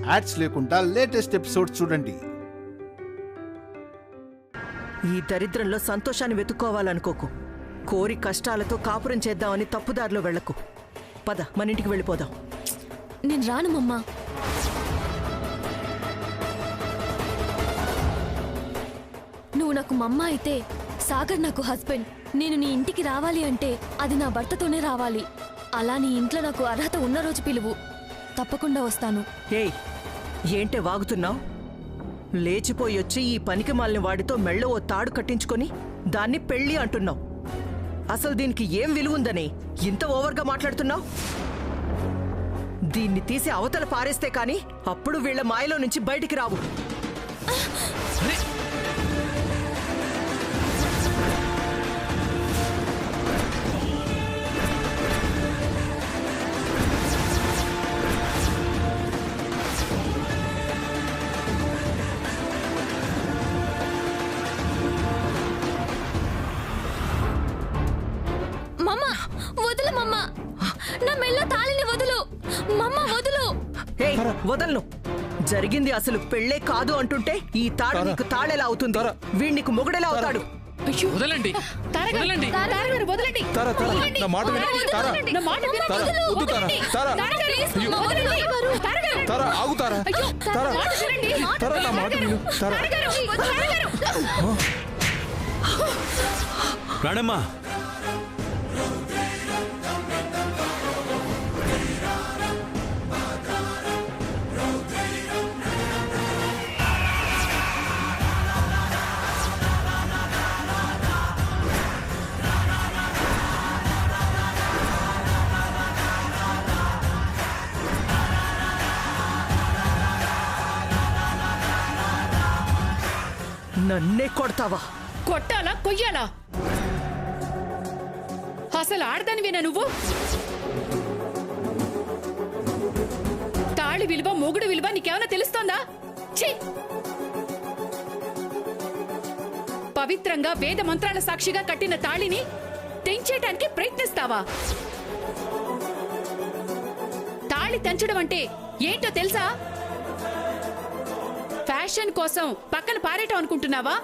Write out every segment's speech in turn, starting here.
Ads లేకుండా latest episode చూడండి. ఈ దరిద్రంలో సంతోషాన్ని వెతుక్కోవాలనుకోకు. కోరి కష్టాలతో కాపురం చేద్దామని తప్పుదారిలో వెళ్లకు. పద, మన ఇంటికి వెళ్ళిపోదాం. నేను రాను మమ్మా. నువ్వు నాకు మమ్మ అయితే సాగర్ నాకు హస్బెండ్. నేను నీ ఇంటికి రావాలి అంటే అది నా భర్తతోనే రావాలి. అలా నీ ఇంట్లో నాకు అర్హత ఉన్న రోజు పిలువు, తప్పకుండా వస్తాను. ఏయ్, ఏంటే వాగుతున్నావు? లేచిపోయొచ్చి ఈ పనికి మాలిన వాడితో మెళ్ళ ఓ తాడు కట్టించుకొని దాన్ని పెళ్లి అంటున్నావు. అసలు దీనికి ఏం విలువుందని ఇంత ఓవర్గా మాట్లాడుతున్నావు? దీన్ని తీసి అవతల పారేస్తే కాని అప్పుడు వీళ్ల మాయలో నుంచి బయటికి రావు. వదులు మమ్మా, నా మెళ్ళ తాళిని వదులు మమ్మా, వదులు. వదలను. జరిగింది అసలు పెళ్లే కాదు అంటుంటే ఈ తాడు నీకు తాళెలా అవుతుంది? వీడు నీకు మొగుడెలా అవుతాడు? వదలండి, వదలండి, వదలండి. నా మాట విను. తారా, ఆగుతారా? తారా, నా మాట విను. రాణమ్మా, నన్నే కొడతావా? కొట్టాలా కొయ్యాలా? అసలు ఆడదానివేనా నువ్వు? తాళి విలువ, మొగుడు విలువ నీకేమైనా తెలుస్తోందా? ఛీ! పవిత్రంగా వేద మంత్రాల సాక్షిగా కట్టిన తాళిని తెంచేయటానికి ప్రయత్నిస్తావా? తాళి తెంచడం అంటే ఏంటో తెలుసా? ఫ్యాషన్ కోసం పక్కన పారేయటం అనుకుంటున్నావా?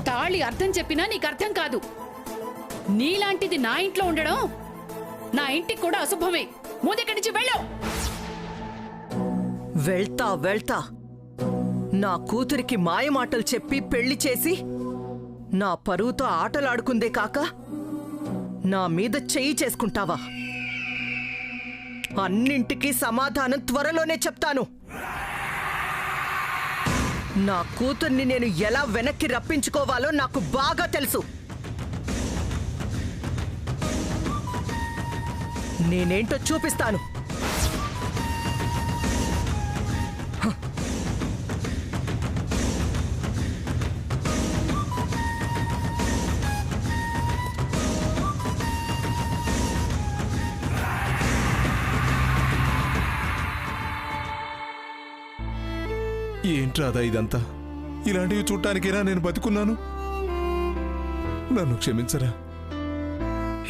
తాళి అర్థం చెప్పినా నీకు అర్థం కాదు. నీలాంటిది నా ఇంట్లో ఉండడం నా ఇంటికి కూడా అశుభమే. ముందెక్కడి నుంచి వెళ్ళావు. వెళ్తా నా కూతురికి మాయమాటలు చెప్పి పెళ్లి చేసి నా పరువుతో ఆటలాడుకుందే కాక నా మీద చెయ్యి చేసుకుంటావా? అన్నింటికీ సమాధానం త్వరలోనే చెప్తాను. నా కూతుర్ని నేను ఎలా వెనక్కి రప్పించుకోవాలో నాకు బాగా తెలుసు. నేనేంటో చూపిస్తాను. ఏంట్రాదా ఇదంతా? ఇలాంటివి చూడటానికేనా నేను బతుకున్నాను? నన్ను క్షమించరా.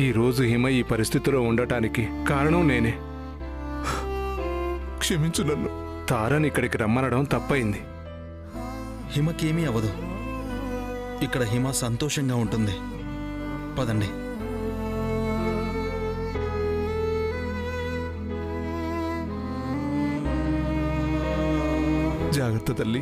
ఈరోజు హిమ ఈ పరిస్థితిలో ఉండటానికి కారణం నేనే. క్షమించు నన్ను. తారని ఇక్కడికి రమ్మనడం తప్పయింది. హిమకేమీ అవదు. ఇక్కడ హిమ సంతోషంగా ఉంటుంది. పదండి. జాగ్రత్త తల్లి.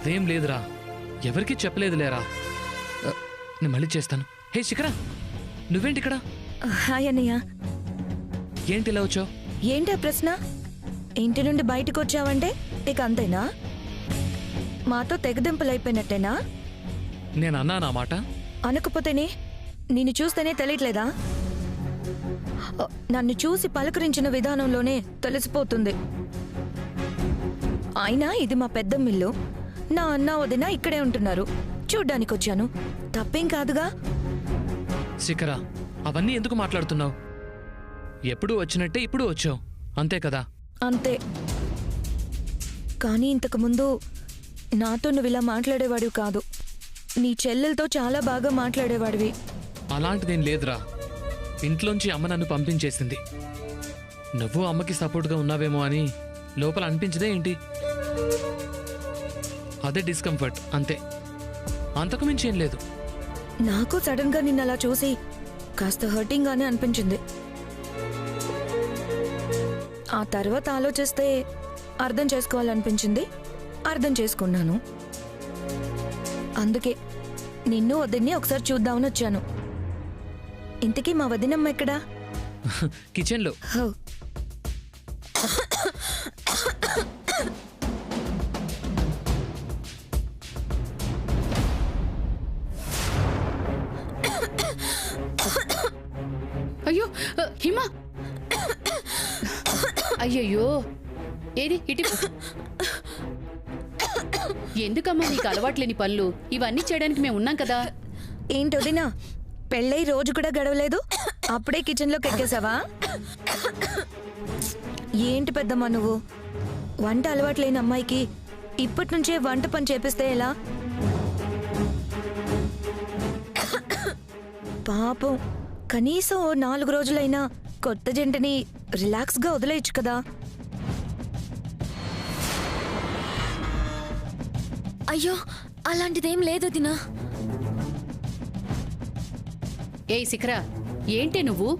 అదేం లేదురా, ఎవరికీ చెప్పలేదు లేరా. నేను మళ్ళీ చేస్తాను. హే శిఖరా, నువ్వేంటి ఇక్కడ? హాయ్ అన్నయ్య. ఏంటి ఇలా వచ్చావు? ఏంటి ఆ ప్రశ్న? ఇంటి నుండి బయటకు వచ్చావంటే ఇక అంతేనా? మాతో తెగదింపులైపోయినట్టేనా? నేను అన్నానా మాట? అనకపోతేనే నిన్ను చూస్తేనే తెలియట్లేదా? నన్ను చూసి పలకరించిన విధానంలోనే తెలిసిపోతుంది. అయినా ఇది మా పెద్దమ్మిల్లు. నా అన్న వదిన ఇక్కడే ఉంటున్నారు. చూడ్డానికి వచ్చాను. తప్పేం కాదుగా. శిఖరా, అవన్నీ ఎందుకు మాట్లాడుతున్నావు? ఎప్పుడు వచ్చినట్టే ఇప్పుడు వచ్చావు, అంతే కదా? అంతే. కానీ ఇంతకుముందు నాతో నువ్వు ఇలా మాట్లాడేవాడివి కాదు. నీ చెల్లెలతో చాలా బాగా మాట్లాడేవాడివి. అలాంటిదేం లేదురా. ఇంట్లోంచి అమ్మ నన్ను పంపించేసింది. నువ్వు అమ్మకి సపోర్ట్గా ఉన్నావేమో అని లోపల అనిపించదే ఏంటి? అదే డిస్కంఫర్ట్, అంతే. అంతకు మించి ఏం లేదు. నాకు సడన్ గా నిన్న అలా చూసి కాస్త హర్టింగ్ గానే అనిపించింది. ఆ తర్వాత ఆలోచిస్తే అర్థం చేసుకోవాలనిపించింది. అర్థం చేసుకున్నాను. అందుకే నిన్ను వదిన్ని ఒకసారి చూద్దామని వచ్చాను. ఇంతకీ మా వదినమ్మ ఎక్కడా? కిచెన్లో. హో. అయ్యో హిమ, అయ్యయ్యో, ఏది ఇటు. ఎందుకమ్మా నీకు అలవాట్లేని పనులు? ఇవన్నీ చేయడానికి మేము ఉన్నాం కదా. ఏంటి వదినా, పెళ్ళై రోజు కూడా గడవలేదు, అప్పుడే కిచెన్లోకి ఎక్కేసావా? ఏంటి పెద్దమ్మా నువ్వు? వంట అలవాట్లేని అమ్మాయికి ఇప్పటి నుంచే వంట పని చేపిస్తే ఎలా? పాపం, కనీసం 4 రోజులైనా కొత్త జంటని రిలాక్స్గా వదిలేయచ్చు కదా. అయ్యో, అలాంటిదేం లేదు దినా. ఏయ్ శిఖరా, ఏంటి నువ్వు?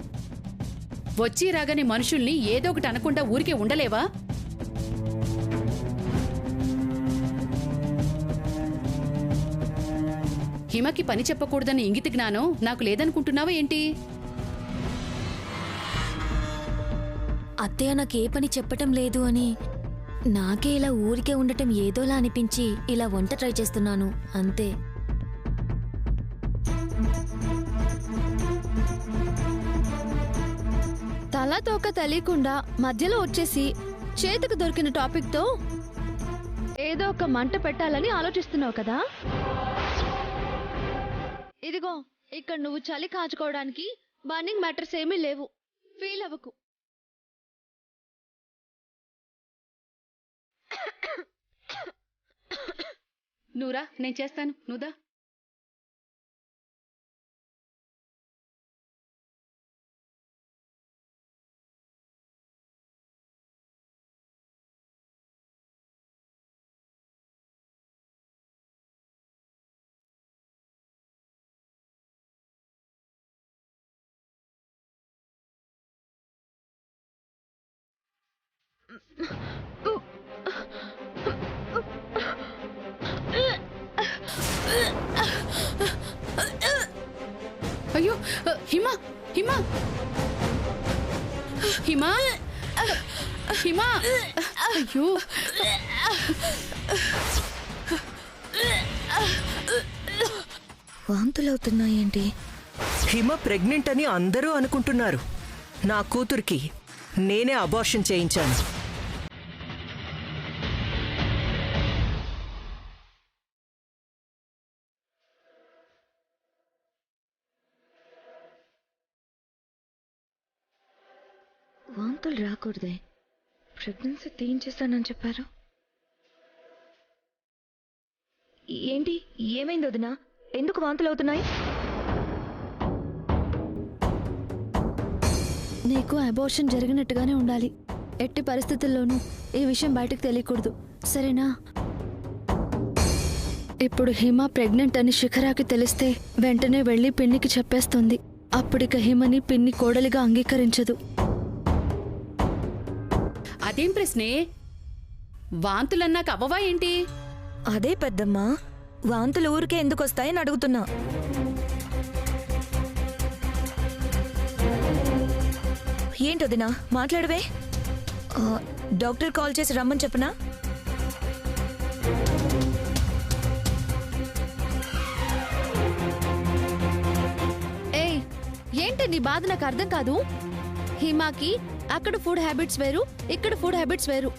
వచ్చి రాగానే మనుషుల్ని ఏదో ఒకటి అనకుండా ఊరికే ఉండలేవా? హిమకి పని చెప్పకూడదని ఇంగిత జ్ఞానం నాకు లేదనుకుంటున్నావా ఏంటి? అత్తయ్య నాకు ఏ పని చెప్పటం లేదు అని నాకే ఇలా ఊరికే ఉండటం ఏదోలా అనిపించి ఇలా వంట ట్రై చేస్తున్నాను, అంతే. తలా తోక తెలియకుండా మధ్యలో వచ్చేసి చేతికి దొరికిన టాపిక్తో ఏదో ఒక మంట పెట్టాలని ఆలోచిస్తున్నావు కదా. ఇదిగో ఇక్కడ నువ్వు చలి కాచుకోవడానికి బర్నింగ్ మ్యాటర్స్ ఏమీ లేవు. ఫీల్ అవ్వకు. నువ్వురా, నేను చేస్తాను. నువ్వుదా. అయ్యో హిమ, హిమ, హిమ, హిమ, అయ్యో. వాంతులవుతున్నాయేంటి? హిమ ప్రెగ్నెంట్ అని అందరూ అనుకుంటున్నారు. నా కూతురికి నేనే అబార్షన్ చేయించాను. వాంతులు రాకూడదే. ప్రెగ్నెన్సీ తీయించేస్తానని చెప్పారు. ఏంటి, ఏమైంది వదినా? ఎందుకు వాంతులు అవుతున్నాయి? నీకు అబార్షన్ జరిగినట్టుగానే ఉండాలి. ఎట్టి పరిస్థితుల్లోనూ ఈ విషయం బయటకు తెలియకూడదు, సరేనా? ఇప్పుడు హిమ ప్రెగ్నెంట్ అని శిఖరాకి తెలిస్తే వెంటనే వెళ్ళి పిన్నికి చెప్పేస్తుంది. అప్పుడిక హిమని పిన్ని కోడలిగా అంగీకరించదు. అదేం ప్రశ్నే? వాంతులన్నాక అవ్వవా ఏంటి? అదే పెద్దమ్మా, వాంతులు ఊరికే ఎందుకు వస్తాయని అడుగుతున్నా. ఏంటొదినా మాట్లాడవే? డాక్టర్ కాల్ చేసి రమ్మని చెప్పనా? ఏయ్, ఏంటి నీ బాధ నాకు అర్థం కాదు. హిమాకి అక్కడ ఫుడ్ హ్యాబిట్స్ వేరు, ఇక్కడ ఫుడ్ హ్యాబిట్స్ వేరు.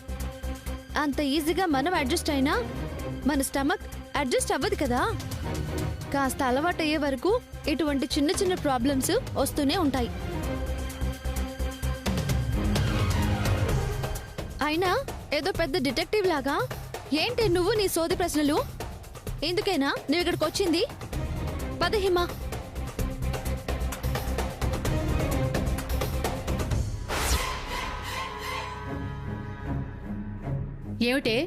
అంత ఈజీగా మనం అడ్జస్ట్ అయినా మన స్టమక్ అడ్జస్ట్ అవ్వదు కదా. కాస్త అలవాటు అయ్యే వరకు ఇటువంటి చిన్న చిన్న ప్రాబ్లమ్స్ వస్తూనే ఉంటాయి. అయినా ఏదో పెద్ద డిటెక్టివ్ లాగా ఏంటి నువ్వు నీ సోది ప్రశ్నలు? ఎందుకైనా నువ్వు ఇక్కడికి వచ్చింది? పద హిమా. ఏమిటే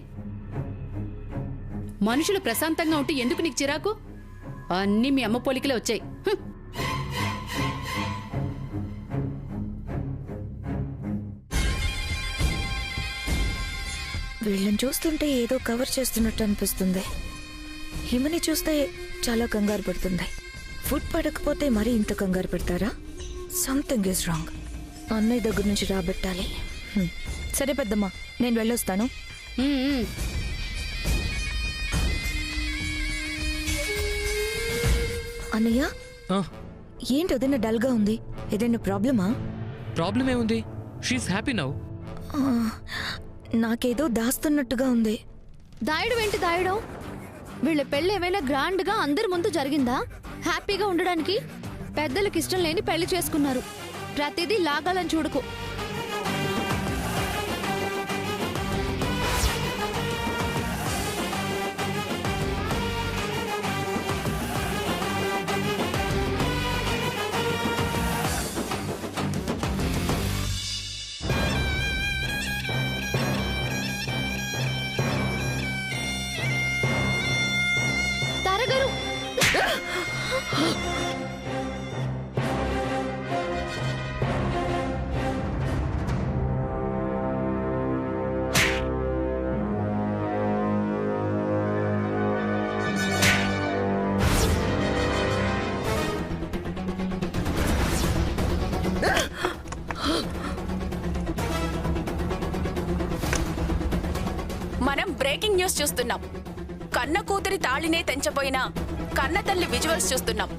మనుషులు ప్రశాంతంగా ఉంటే ఎందుకు నీకు చిరాకు? అన్నీ మీ అమ్మ పోలికలే వచ్చాయి. వీళ్ళని చూస్తుంటే ఏదో కవర్ చేస్తున్నట్టు అనిపిస్తుంది. హిమని చూస్తే చాలా కంగారు పడుతుంది. ఫుడ్ పడకపోతే మరీ ఇంత కంగారు పెడతారా? Something is wrong. అన్నయ్య దగ్గర నుంచి రాబెట్టాలి. సరే పెద్దమ్మా, నేను వెళ్ళొస్తాను. అన్నయ్య, ఏంటి వదిన డల్గా ఉంది? ఏదైనా ప్రాబ్లమా? ప్రాబ్లం ఏముంది? She is happy now. నాకేదో దాస్తున్నట్టుగా ఉంది. దాయడం ఏంటి దాయడం? వీళ్ళ పెళ్లి ఏమైనా గ్రాండ్ గా అందరి ముందు జరిగిందా? హ్యాపీగా ఉండడానికి పెద్దలకు ఇష్టం లేని పెళ్లి చేసుకున్నారు. ప్రతిదీ లాగాలని చూడకు. తారగారు, మనం బ్రేకింగ్ న్యూస్ చూస్తున్నాం. కన్న కూతురి తాళినే తెంచబోయిన కన్న తల్లి విజువల్స్ చూస్తున్నాం.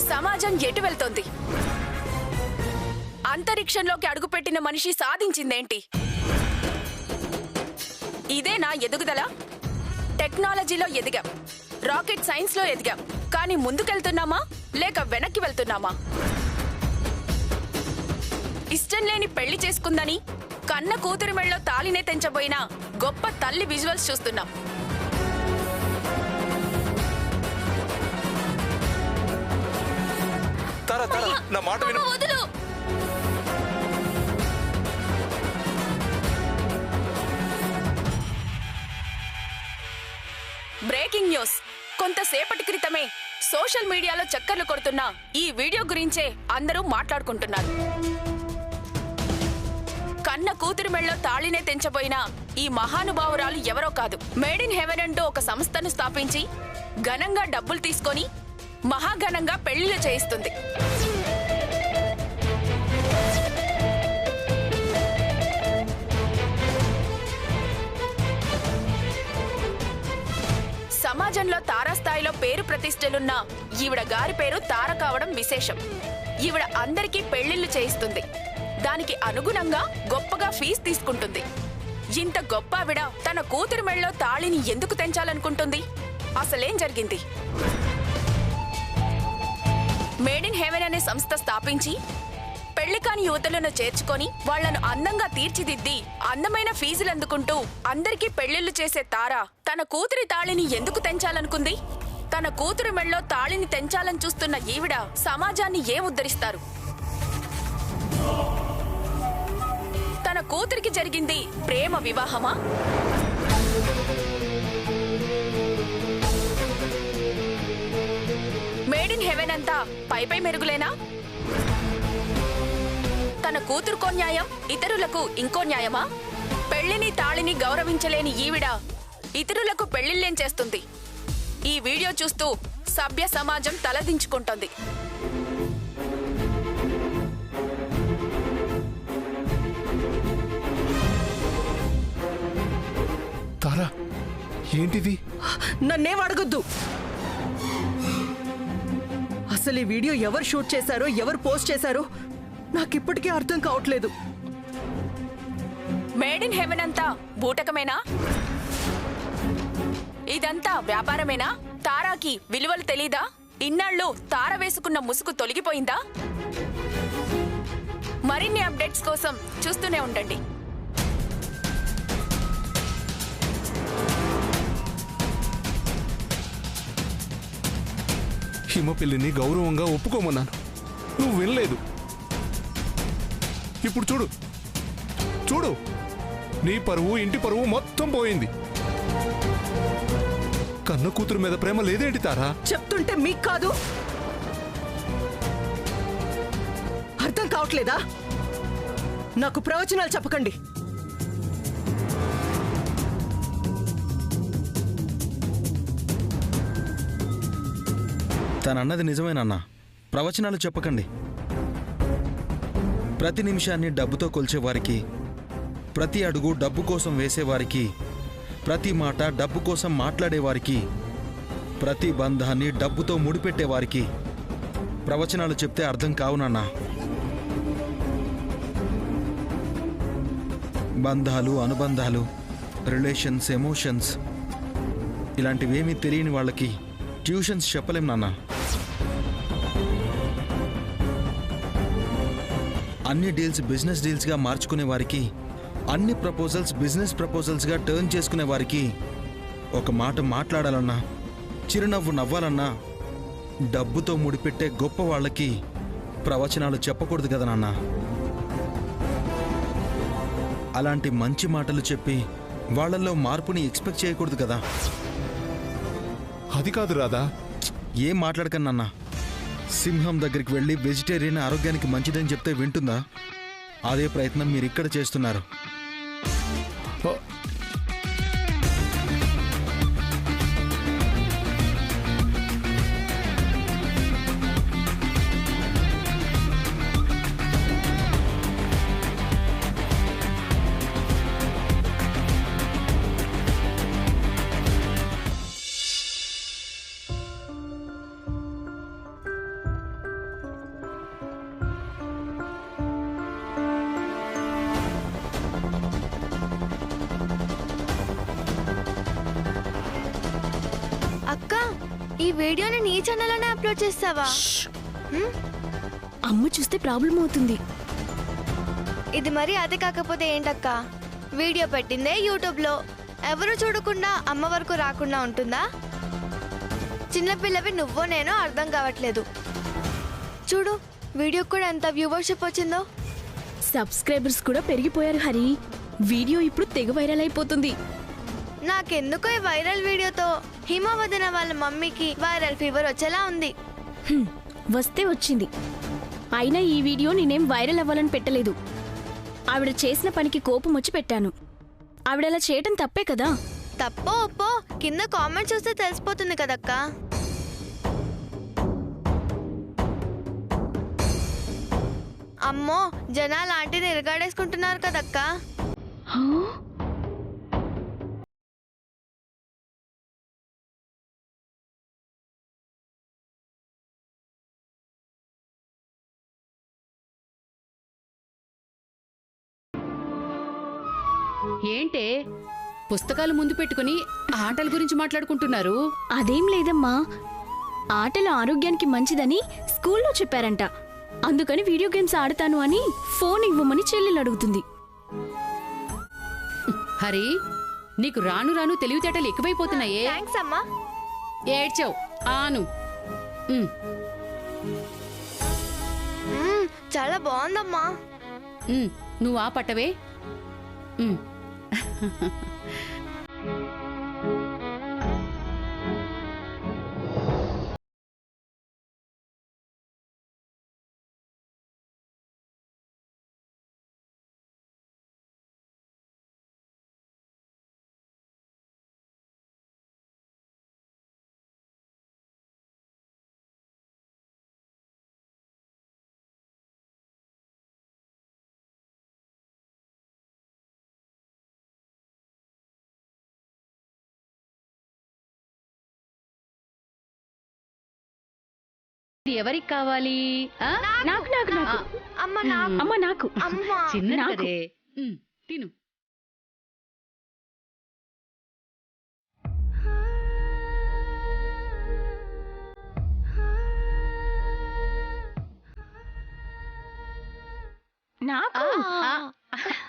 సమాజం ఎటు వెళ్తోంది? అంతరిక్షంలోకి అడుగుపెట్టిన మనిషి సాధించిందేంటి? ఇదేనా ఎదుగుదల? టెక్నాలజీలో ఎదిగాం, రాకెట్ సైన్స్ లో ఎదిగాం, కానీ ముందుకెళ్తున్నామా లేక వెనక్కి వెళ్తున్నామా? ఇష్టం లేని పెళ్లి చేసుకుందని కన్న కూతురి మెళ్ళలో తాళినే తెంచబోయిన గొప్ప తల్లి విజువల్స్ చూస్తున్నాం. నా మాట విను. వదులు. Breaking news. కొంతసేపటి క్రితమే సోషల్ మీడియాలో చక్కర్లు కొడుతున్న ఈ వీడియో గురించే అందరూ మాట్లాడుకుంటున్నారు. కన్న కూతురి మెళ్ళలో తాళినే తెంచబోయిన ఈ మహానుభావురాలు ఎవరో కాదు, మేడ్ ఇన్ హెవెన్ అంటూ ఒక సంస్థను స్థాపించి ఘనంగా డబ్బులు తీసుకొని మహాఘనంగా పెళ్లిళ్ళు చేయిస్తుంది. సమాజంలో తారాస్థాయిలో పేరు ప్రతిష్టలున్న ఈవిడ గారి పేరు తార కావడం విశేషం. ఈవిడ అందరికీ పెళ్లిళ్లు చేయిస్తుంది. దానికి అనుగుణంగా గొప్పగా ఫీజు తీసుకుంటుంది. ఇంత గొప్ప ఆవిడ తన కూతురి మెళ్ళలో తాళిని ఎందుకు తెంచాలనుకుంటుంది? అసలేం జరిగింది? మేడ్ ఇన్ హెవెన్ అనే సంస్థ స్థాపించి పెళ్లి కాని యువతులను చేర్చుకొని వాళ్లను అందంగా తీర్చిదిద్ది అందమైన ఫీజులు అందుకుంటూ అందరికీ పెళ్లిళ్లు చేసే తార తన కూతురి తాళిని ఎందుకు తెంచాలనుకుంది? తన కూతురి మెళ్ళలో తాళిని తెంచాలని చూస్తున్న ఈవిడ సమాజాన్ని ఏం ఉద్ధరిస్తారు? తన కూతురికి జరిగింది ప్రేమ వివాహమా? మేడ్ ఇన్ హెవెన్ అంతా పై పై మెరుగులేనా? తన కూతురుకో న్యాయం, ఇతరులకు ఇంకో న్యాయమా? పెళ్లిని తాళిని గౌరవించలేని ఈవిడ ఇతరులకు పెళ్లిళ్ళేం చేస్తుంది? ఈ వీడియో చూస్తూ సభ్య సమాజం తలదించుకుంటోంది. తారా, ఏంటిది? నన్నేం అడగొద్దు. అసలు ఈ వీడియో ఎవరు షూట్ చేశారో, ఎవరు పోస్ట్ చేశారో నాకిప్పటికీ అర్థం కావట్లేదు. మేడ్ ఇన్ హెవెన్ అంతా బూటకమేనా? ఇదంతా వ్యాపారమేనా? తారాకి విలువలు తెలీదా? ఇన్నాళ్ళు తార వేసుకున్న ముసుగు తొలగిపోయిందా? మరిన్ని అప్డేట్స్ కోసం చూస్తూనే ఉండండి. హిమ పెళ్లిని గౌరవంగా ఒప్పుకోమన్నాను, నువ్వు వినలేదు. ఇప్పుడు చూడు చూడు, నీ పరువు, ఇంటి పరువు మొత్తం పోయింది. కన్న కూతురు మీద ప్రేమ లేదేంటి తారా? చెప్తుంటే మీకు కాదు అర్థం కావట్లేదా? నాకు ప్రవచనాలు చెప్పకండి. తనన్నది నిజమేనన్నా, ప్రవచనాలు చెప్పకండి. ప్రతి నిమిషాన్ని డబ్బుతో కొల్చేవారికి, ప్రతి అడుగు డబ్బు కోసం వేసేవారికి, ప్రతి మాట డబ్బు కోసం మాట్లాడేవారికి, ప్రతి బంధాన్ని డబ్బుతో ముడిపెట్టేవారికి ప్రవచనాలు చెప్తే అర్థం కావునన్నా. బంధాలు, అనుబంధాలు, రిలేషన్స్, ఎమోషన్స్ ఇలాంటివేమీ తెలియని వాళ్ళకి ట్యూషన్స్ చెప్పలేం నాన్న. అన్ని డీల్స్ బిజినెస్ డీల్స్గా మార్చుకునే వారికి, అన్ని ప్రపోజల్స్ బిజినెస్ ప్రపోజల్స్గా టర్న్ చేసుకునే వారికి ఒక మాట మాట్లాడాలన్నా, చిరునవ్వు నవ్వాలన్నా డబ్బుతో ముడిపెట్టే గొప్ప వాళ్ళకి ప్రవచనాలు చెప్పకూడదు కదా నాన్న. అలాంటి మంచి మాటలు చెప్పి వాళ్ళల్లో మార్పుని ఎక్స్పెక్ట్ చేయకూడదు కదా. అది కాదు రాదా. ఏం మాట్లాడకన్నా. సింహం దగ్గరికి వెళ్ళి వెజిటేరియన్ ఆరోగ్యానికి మంచిదని చెప్తే వింటుందా? అదే ప్రయత్నం మీరు ఇక్కడ చేస్తున్నారు. అక్క, ఈ వీడియోని నీ ఛానల్లోనే అప్లోడ్ చేస్తావా? అమ్మ చూస్తే ప్రాబ్లం అవుతుంది. ఇది మరి అదే కాకపోతే ఏంటక్క? వీడియో పెట్టిందే యూట్యూబ్లో, ఎవరు చూడకుండా అమ్మ వరకు రాకుండా ఉంటుందా? చిన్నపిల్లవి నువ్వో నేనో అర్థం కావట్లేదు. చూడు, వీడియోకి కూడా ఎంత వ్యూవర్షిప్ వచ్చిందో. సబ్స్క్రైబర్స్ కూడా పెరిగిపోయారు హరి. వీడియో ఇప్పుడు తెగ వైరల్ అయిపోతుంది. నాకెందుకో ఈ వైరల్ వీడియోతో హిమ వదిన వాళ్ళ మమ్మీకి వైరల్ ఫీవర్ వచ్చేలా ఉంది. వస్తే వచ్చింది. అయినా ఈ వీడియో నేనేం వైరల్ అవ్వాలని పెట్టలేదు. ఆవిడ చేసిన పనికి కోపం వచ్చి పెట్టాను. ఆవిడలా చేయటం తప్పే కదా. తప్పో ఒప్పో కింద కామెంట్ చూస్తే తెలిసిపోతుంది కదక్క. అమ్మో, జనాలు ఆంటీని ఇరగాడేసుకుంటున్నారు కదక్క. ఏంటే పుస్తకాలు ముందు పెట్టుకుని ఆటల గురించి మాట్లాడుకుంటున్నారు? అదేం లేదమ్మా, ఆటలు ఆరోగ్యానికి మంచిదని స్కూల్లో చెప్పారంట. అందుకని వీడియో గేమ్స్ ఆడతాను అని ఫోన్ ఇవ్వమని చెల్లెలు అడుగుతుంది. హరి, నీకు రాను రాను తెలివితేటలు ఎక్కువైపోతున్నాయే. థ్యాంక్స్ అమ్మా. ఏడ్చావు ఆను. చాలా బాగుందమ్మా. నువ్వు ఆ పట్టవే. ఎవరికి కావాలి? నాకు నాకు నాకు అమ్మ నాకు చిన్న కదే. తిను. నాకు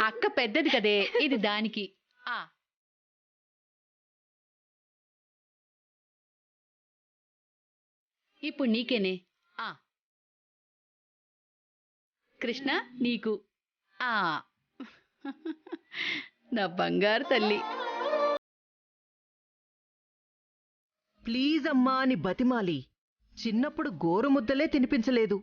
అక్క పెద్దది కదే, ఇది దానికి. ఇప్పుడు నీకేనే. కృష్ణ నీకు. నా బంగారు తల్లి. ప్లీజ్ అమ్మా అని బతిమాలి చిన్నప్పుడు గోరుముద్దలే తినిపించలేదు.